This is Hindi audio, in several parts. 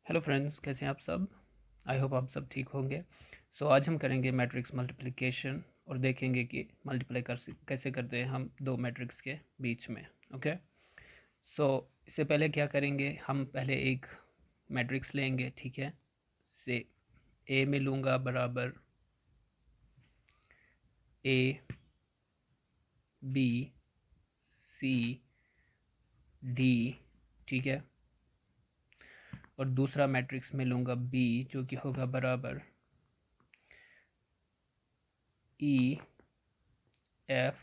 हेलो फ्रेंड्स, कैसे हैं आप सब। आई होप आप सब ठीक होंगे। आज हम करेंगे मैट्रिक्स मल्टीप्लिकेशन और देखेंगे कि मल्टीप्लाई कैसे करते हैं हम दो मैट्रिक्स के बीच में। ओके। सो इससे पहले क्या करेंगे, हम पहले एक मैट्रिक्स लेंगे, ठीक है। से ए में लूँगा बराबर ए बी सी डी, ठीक है। और दूसरा मैट्रिक्स में लूँगा बी, जो कि होगा बराबर ई एफ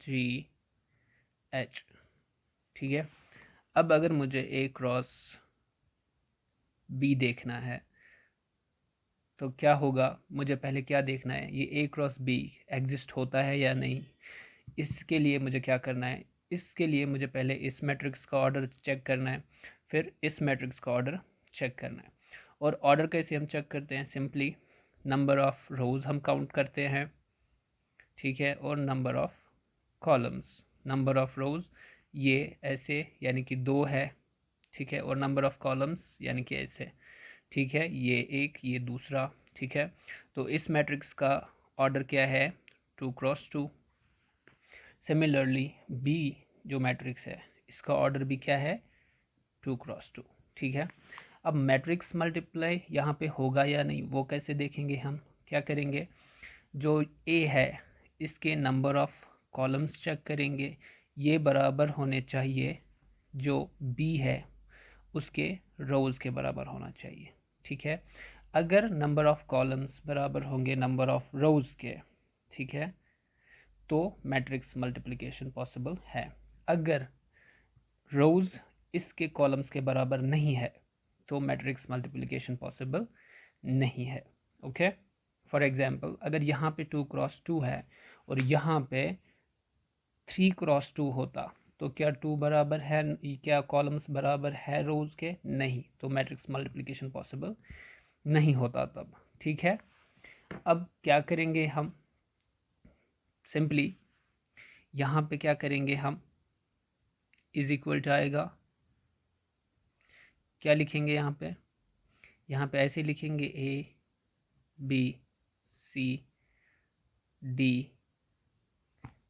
जी एच, ठीक है। अब अगर मुझे ए क्रॉस बी देखना है तो क्या होगा, मुझे पहले क्या देखना है, ये ए क्रॉस बी एग्जिस्ट होता है या नहीं। इसके लिए मुझे क्या करना है, इसके लिए मुझे पहले इस मैट्रिक्स का ऑर्डर चेक करना है, फिर इस मैट्रिक्स का ऑर्डर चेक करना है। और ऑर्डर कैसे हम चेक करते हैं, सिंपली नंबर ऑफ रोज हम काउंट करते हैं, ठीक है। और number of columns, number of रोज ये ऐसे यानी कि 2 है, ठीक है। और नंबर ऑफ कॉलम्स यानी कि ऐसे, ठीक है, ये एक, ये दूसरा, ठीक है। तो इस मैट्रिक्स का ऑर्डर क्या है, 2 क्रॉस 2। सिमिलरली बी जो मैट्रिक्स है इसका ऑर्डर भी क्या है, 2 क्रॉस 2, ठीक है। अब मैट्रिक्स मल्टीप्लाई यहाँ पे होगा या नहीं वो कैसे देखेंगे, हम क्या करेंगे, जो ए है इसके नंबर ऑफ कॉलम्स चेक करेंगे, ये बराबर होने चाहिए जो बी है उसके रोज़ के बराबर होना चाहिए, ठीक है। अगर नंबर ऑफ कॉलम्स बराबर होंगे नंबर ऑफ रोज़ के, ठीक है, तो मैट्रिक्स मल्टीप्लिकेशन पॉसिबल है। अगर रोज़ इसके कॉलम्स के बराबर नहीं है तो मैट्रिक्स मल्टीप्लिकेशन पॉसिबल नहीं है। ओके। फॉर एग्जांपल अगर यहाँ पे 2 क्रॉस 2 है और यहाँ पे 3 क्रॉस 2 होता तो क्या 2 बराबर है, क्या कॉलम्स बराबर है रोज के, नहीं, तो मैट्रिक्स मल्टीप्लिकेशन पॉसिबल नहीं होता तब, ठीक है। अब क्या करेंगे हम, सिंपली यहाँ पे क्या करेंगे हम, इज इक्वल टू आएगा, क्या लिखेंगे यहाँ पे ऐसे लिखेंगे ए बी सी डी,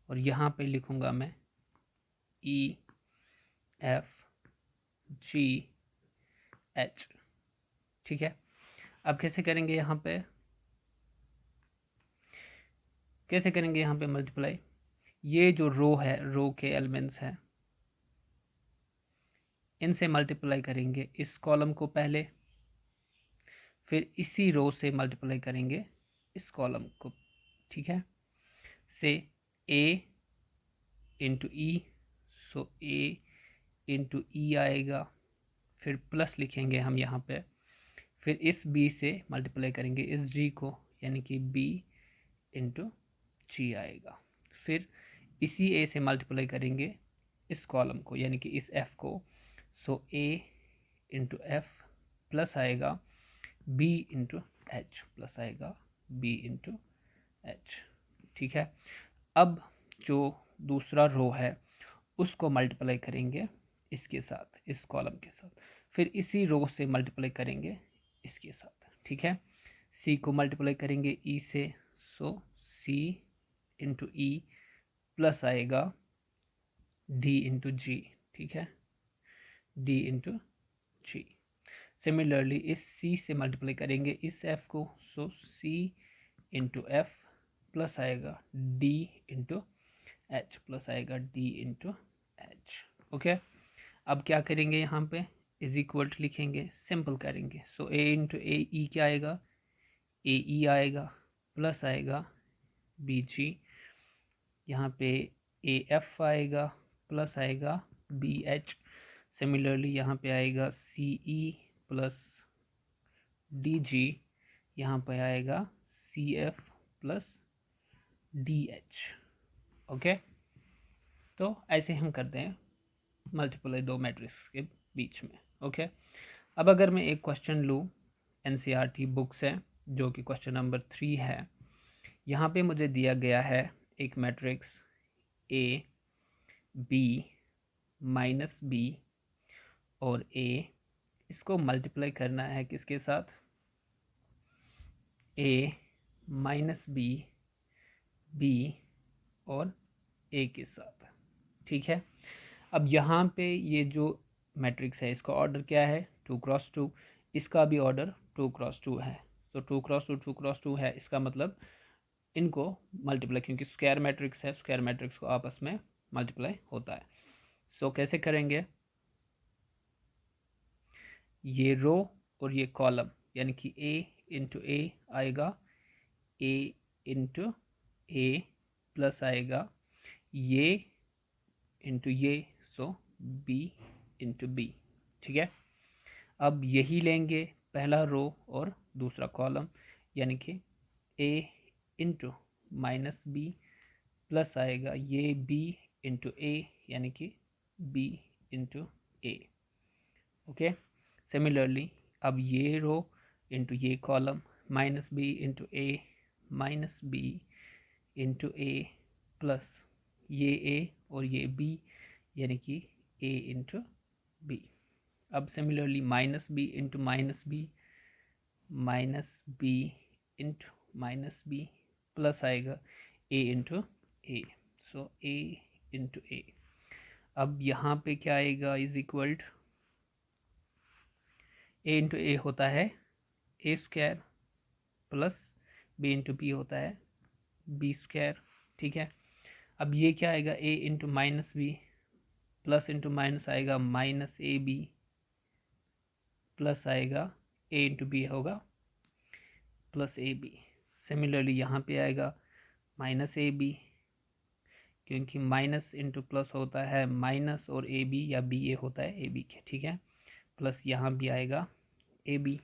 और यहाँ पे लिखूँगा मैं ई एफ जी एच, ठीक है। अब कैसे करेंगे यहाँ पे मल्टीप्लाई, ये जो रो है, रो के एलिमेंट्स हैं, इनसे मल्टीप्लाई करेंगे इस कॉलम को पहले, फिर इसी रो से मल्टीप्लाई करेंगे इस कॉलम को, ठीक है। से ए इंटू ई, सो ए इंटू ई आएगा, फिर प्लस लिखेंगे हम यहाँ पे, फिर इस बी से मल्टीप्लाई करेंगे इस जी को, यानी कि बी इंटू जी आएगा, फिर इसी ए से मल्टीप्लाई करेंगे इस कॉलम को यानी कि इस एफ को, सो ए इंटू एफ प्लस आएगा बी इंटू एच, प्लस आएगा बी इंटू एच, ठीक है। अब जो दूसरा रो है उसको मल्टीप्लाई करेंगे इसके साथ, इस कॉलम के साथ, फिर इसी रो से मल्टीप्लाई करेंगे इसके साथ, ठीक है। सी को मल्टीप्लाई करेंगे ई से, सो सी इंटू ई प्लस आएगा डी इंटू जी, ठीक है, डी इंटू जी। सिमिलरली इस सी से मल्टीप्लाई करेंगे इस एफ को, सो सी इंटू एफ प्लस आएगा डी इंटू एच, प्लस आएगा डी इंटू एच, ओके। अब क्या करेंगे यहाँ पे, इज इक्वल टू लिखेंगे, सिंपल करेंगे, सो ए इंटू ए ई क्या आएगा, ए ई आएगा, प्लस आएगा बी जी, यहाँ पे ए एफ आएगा, प्लस आएगा बी एच, सिमिलरली यहाँ पे आएगा सी ई प्लस डी जी, यहाँ पे आएगा C F plus D H, okay. तो ऐसे हम करते हैं मल्टीप्लाई दो मैट्रिक्स के बीच में, ओके। अब अगर मैं एक क्वेश्चन लूँ, एनसीईआरटी बुक्स है जो कि क्वेश्चन नंबर 3 है, यहाँ पे मुझे दिया गया है एक matrix A B minus B और ए इसको मल्टीप्लाई करना है किसके साथ, a माइनस बी, बी और a के साथ, ठीक है। अब यहाँ पे ये जो मैट्रिक्स है इसका ऑर्डर क्या है, 2x2, इसका भी ऑर्डर 2x2 है। तो 2x2 है, इसका मतलब इनको मल्टीप्लाई, क्योंकि स्क्वायर मैट्रिक्स है, स्क्वायर मैट्रिक्स को आपस में मल्टीप्लाई होता है। सो कैसे करेंगे, ये रो और ये कॉलम, यानी कि a इंटू ए आएगा, a इंटू ए प्लस आएगा ये इंटू ये, सो b इंटू बी, ठीक है। अब यही लेंगे पहला रो और दूसरा कॉलम, यानी कि a into minus B plus आएगा ये b इंटू ए, यानी कि b into A, okay. Similarly अब ये रो इंटू ये column, minus B into A minus B into A plus ये ए और ये बी, यानी कि ए इंटू बी। अब similarly minus B into minus B into minus B plus आएगा ए इंटू ए, सो ए इंटू ए। अब यहाँ पे क्या आएगा, is equal to a into a होता है a square plus b into B होता है बी स्क्वायर, ठीक है। अब ये क्या आएगा, ए into minus B plus into minus आएगा माइनस ए बी प्लस आएगा ए इंटू बी होगा प्लस ए बी। सिमिलरली यहाँ पे आएगा माइनस ए बी, क्योंकि माइनस इंटू प्लस होता है माइनस और ए बी या बी ए होता है ए बी के, ठीक है। प्लस यहाँ भी आएगा A B,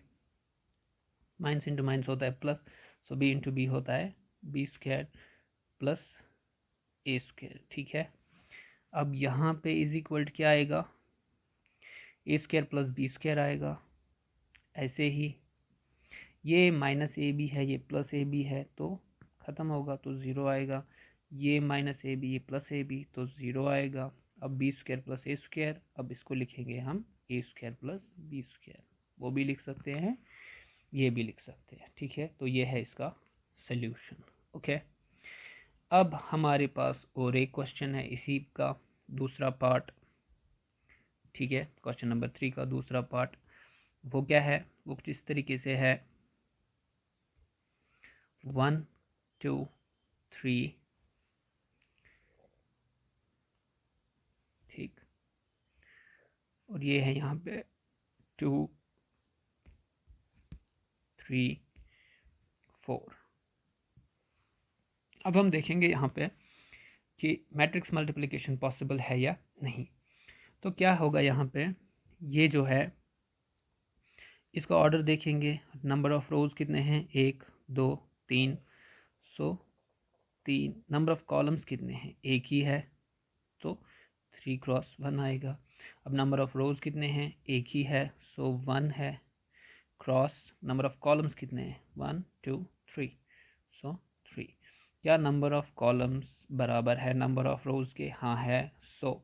minus into minus होता है plus, so B into B होता है B square plus A square, ठीक है। अब यहाँ पे इज इक्वल क्या आएगा, A square plus B square आएगा। ऐसे ही ये माइनस ए बी है, ये प्लस ए बी है, तो ख़त्म होगा तो ज़ीरो आएगा। ये माइनस ए बी, ये प्लस ए बी, तो ज़ीरो आएगा। अब B square plus A square, अब इसको लिखेंगे हम ए स्क्वायर प्लस बी स्क्वायर, वो भी लिख सकते हैं, ये भी लिख सकते हैं, ठीक है। तो ये है इसका सल्यूशन, ओके। अब हमारे पास और एक क्वेश्चन है इसी का दूसरा पार्ट, ठीक है। क्वेश्चन नंबर 3 का दूसरा पार्ट वो क्या है, वो कुछ इस तरीके से है, 1 2 3, ठीक, और ये है यहाँ पे 2 3 4। अब हम देखेंगे यहाँ पे कि मैट्रिक्स मल्टीप्लिकेशन पॉसिबल है या नहीं। तो क्या होगा यहाँ पे, ये जो है इसका ऑर्डर देखेंगे, नंबर ऑफ रोज कितने हैं, 1 2 3, सो 3। नंबर ऑफ कॉलम्स कितने हैं, एक ही है, तो 3x1 आएगा। अब नंबर ऑफ रोज कितने हैं, एक ही है, सो 1 है, क्रॉस नंबर ऑफ कॉलम्स कितने हैं, 1 2 3, सो 3। क्या नंबर ऑफ कॉलम्स बराबर है नंबर ऑफ रोज के, हाँ है, सो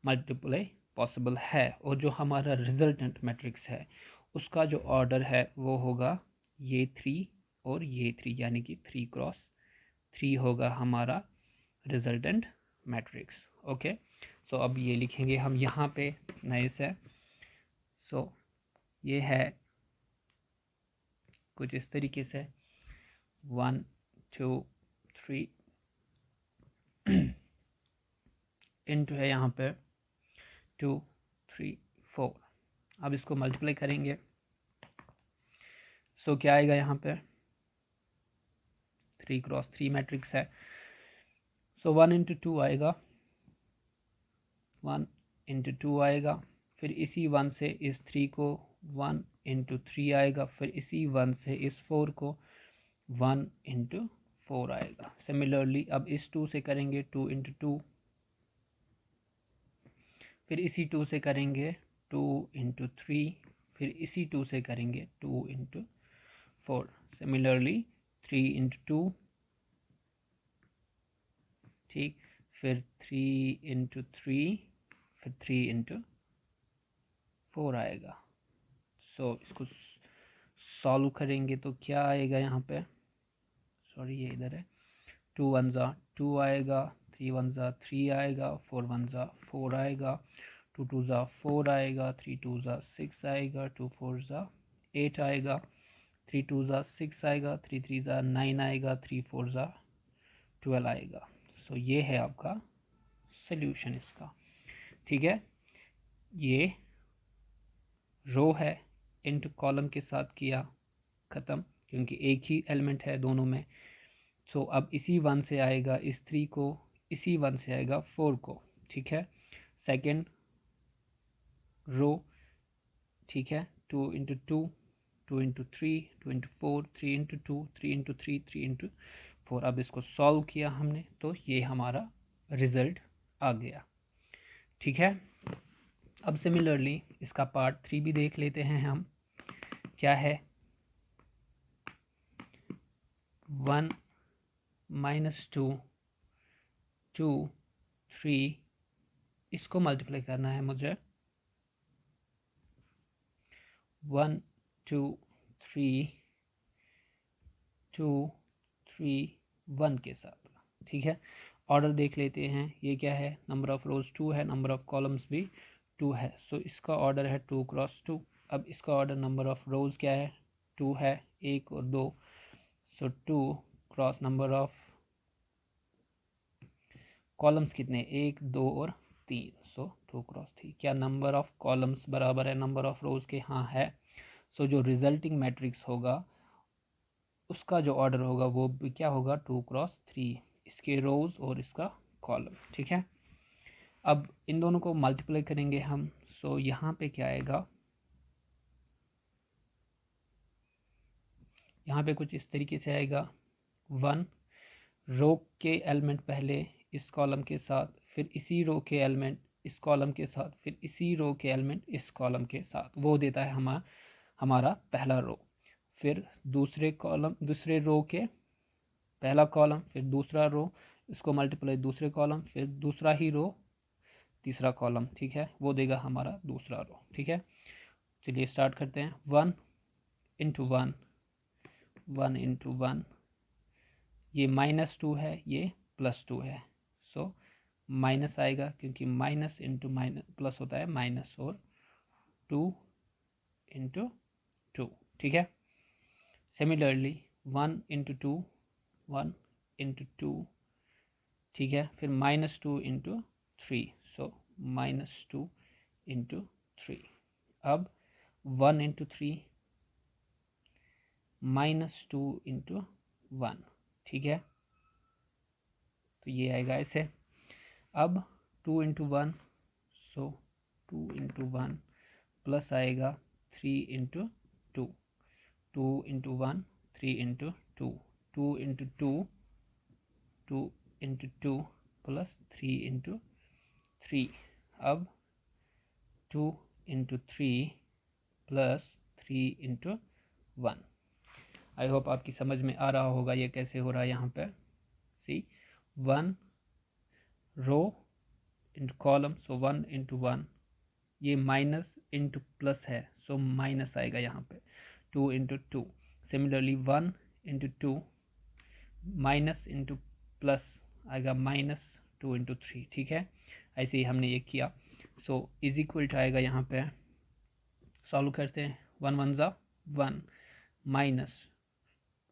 मल्टीप्लाई पॉसिबल है। और जो हमारा रिजल्टेंट मैट्रिक्स है उसका जो ऑर्डर है वो होगा ये 3 और ये 3, यानी कि 3x3 होगा हमारा रिजल्टेंट मैट्रिक्स, ओके। सो अब ये लिखेंगे हम यहाँ पे नए से, सो ये है कुछ इस तरीके से 1 2 3 इनटू है यहाँ पे 2 3 4। अब इसको मल्टीप्लाई करेंगे, सो क्या आएगा यहाँ पे 3x3 मैट्रिक्स है, सो 1 इंटू 2 आएगा, 1 इंटू 2 आएगा, फिर इसी 1 से इस 3 को 1 इंटू 3 आएगा, फिर इसी 1 से इस 4 को 1 इंटू 4 आएगा। सिमिलरली अब इस 2 से करेंगे 2 इंटू 2, फिर इसी 2 से करेंगे 2 इंटू 3, फिर इसी 2 से करेंगे 2 इंटू 4। सिमिलरली 3 इंटू 2, ठीक, फिर 3 इंटू 3, फिर 3 इंटू 4 आएगा, सो इसको सॉल्व करेंगे तो क्या आएगा यहाँ पे, सॉरी ये इधर है, 2 1 ज़ा 2 आएगा, 3 1 ज़ा 3 आएगा, 4 1 ज़ा 4 आएगा, 2 2 ज़ा 4 आएगा, 3 2 ज़ा 6 आएगा, 2 4 ज़ा 8 आएगा, 3 2 ज़ा 6 आएगा, 3 3 ज़ा 9 आएगा, 3 4 ज़ा 12 आएगा। सो ये है आपका सल्यूशन इसका, ठीक है। ये रो है, इनटू कॉलम के साथ किया, ख़त्म, क्योंकि एक ही एलिमेंट है दोनों में। सो अब इसी 1 से आएगा इस 3 को, इसी 1 से आएगा 4 को, ठीक है। सेकेंड रो, ठीक है, 2 into 2, 2 into 3, 2 into 4, 3 into 2, 3 into 3, 3 into 4। अब इसको सॉल्व किया हमने तो ये हमारा रिजल्ट आ गया, ठीक है। अब सिमिलरली इसका पार्ट 3 भी देख लेते हैं हम, क्या है, 1 माइनस 2 2 3, इसको मल्टीप्लाई करना है मुझे 1 2 3 2 3 1 के साथ, ठीक है। ऑर्डर देख लेते हैं, ये क्या है, नंबर ऑफ रोज 2 है, नंबर ऑफ कॉलम्स भी 2 है। सो इसका ऑर्डर है 2 क्रॉस 2। अब इसका ऑर्डर नंबर ऑफ रोज क्या है, 2 है, 1 और 2। सो 2 क्रॉस नंबर ऑफ कॉलम्स कितने, 1 2 और 3। सो 2 क्रॉस 3। क्या नंबर ऑफ कॉलम्स बराबर है नंबर ऑफ रोज के, हाँ है। सो जो रिजल्टिंग मैट्रिक्स होगा उसका जो ऑर्डर होगा वो भी क्या होगा, 2 क्रॉस 3, इसके रोज और इसका कॉलम, ठीक है। अब इन दोनों को मल्टीप्लाई करेंगे हम। सो यहाँ पे क्या आएगा, यहाँ पे कुछ इस तरीके से आएगा, 1 रो के एलिमेंट पहले इस कॉलम के साथ, फिर इसी रो के एलिमेंट इस कॉलम के साथ, फिर इसी रो के एलिमेंट इस कॉलम के साथ, वो देता है हमारा पहला रो। फिर दूसरे कॉलम, दूसरे रो के पहला कॉलम, फिर दूसरा रो, इसको मल्टीप्लाई दूसरे कॉलम, फिर दूसरा ही रो तीसरा कॉलम, ठीक है, वो देगा हमारा दूसरा रो, ठीक है। चलिए स्टार्ट करते हैं। 1 इंटू 1, 1 इंटू 1, ये -2 है, ये +2 है। सो माइनस आएगा क्योंकि माइनस इंटू माइनस प्लस होता है माइनस, और 2 इंटू 2, ठीक है। सिमिलरली 1 इंटू 2, 1 इंटू 2, ठीक है। फिर -2 इंटू 3, सो -2 इंटू 3। अब 1 इंटू 3, -2 इंटू 1, ठीक है। तो ये आएगा ऐसे। अब 2 इंटू 1, सो 2 इंटू 1 प्लस आएगा 3 into 2, 2 into 1 3 into 2, 2 into 2 2 into 2 plus 3 into 3। अब 2 into 3 plus 3 into 1। I hope आपकी समझ में आ रहा होगा ये कैसे हो रहा है। यहाँ पे सी 1 रो इंटू कॉलम, सो 1 इंटू 1, ये माइनस इंटू प्लस है, सो माइनस आएगा यहाँ पे 2 into 2। Similarly 1 into 2, minus into plus आएगा -2 इंटू 3, ठीक है। ऐसे ही हमने ये किया। सो इज इक्वल टू आएगा यहाँ पे, सॉल्व करते हैं, 1 1 ज़ा 1,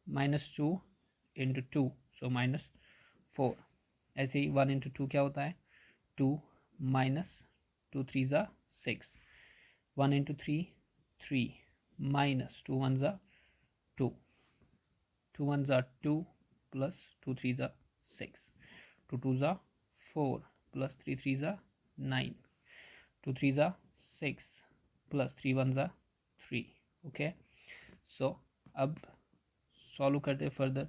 -2 इंटू 2, सो -4। ऐसे ही 1 इंटू 2 क्या होता है, 2 -2 3 ज़ा 6, 1 इंटू 3 3, -2 1 ज़ा 2, 2 1 ज़ा 2 प्लस 2 3 ज़ा 6, 2 2 ज़ा 4 प्लस 3 3 ज़ा 9, 2 3 ज़ा 6 प्लस 3 1 ज़ा 3, ओके। सो अब सॉल्व करते फर्दर,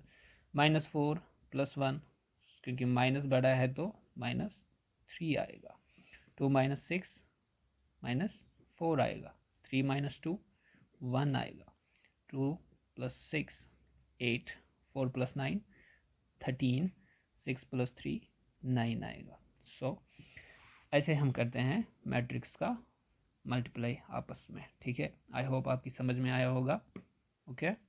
-4 + 1, क्योंकि माइनस बड़ा है तो -3 आएगा, 2 - 6 -4 आएगा, 3 - 2 1 आएगा, 2 + 6 8, 4 + 9 13, 6 + 3 9 आएगा। सो ऐसे हम करते हैं मैट्रिक्स का मल्टीप्लाई आपस में। ठीक है, आई होप आपकी समझ में आया होगा। ओके।